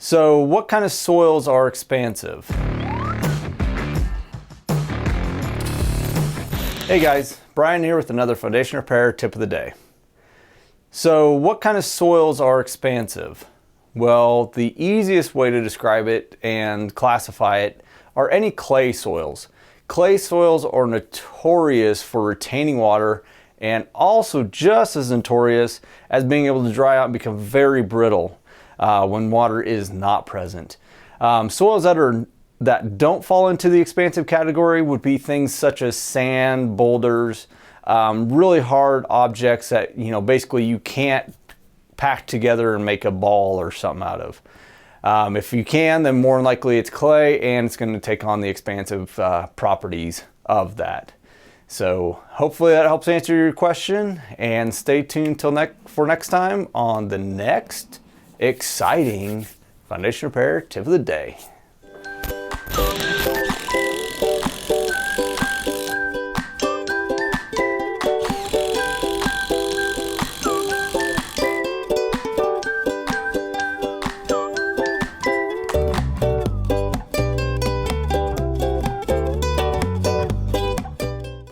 So what kind of soils are expansive? Hey guys, Brian here with another foundation repair tip of the day. So what kind of soils are expansive? Well, the easiest way to describe it and classify it are any clay soils. Clay soils are notorious for retaining water and also just as notorious as being able to dry out and become very brittle when water is not present. Soils that don't fall into the expansive category would be things such as sand, boulders, really hard objects that basically you can't pack together and make a ball or something out of. If you can, then more than likely it's clay and it's going to take on the expansive properties of that. So hopefully that helps answer your question, and stay tuned for next time on the next exciting foundation repair tip of the day.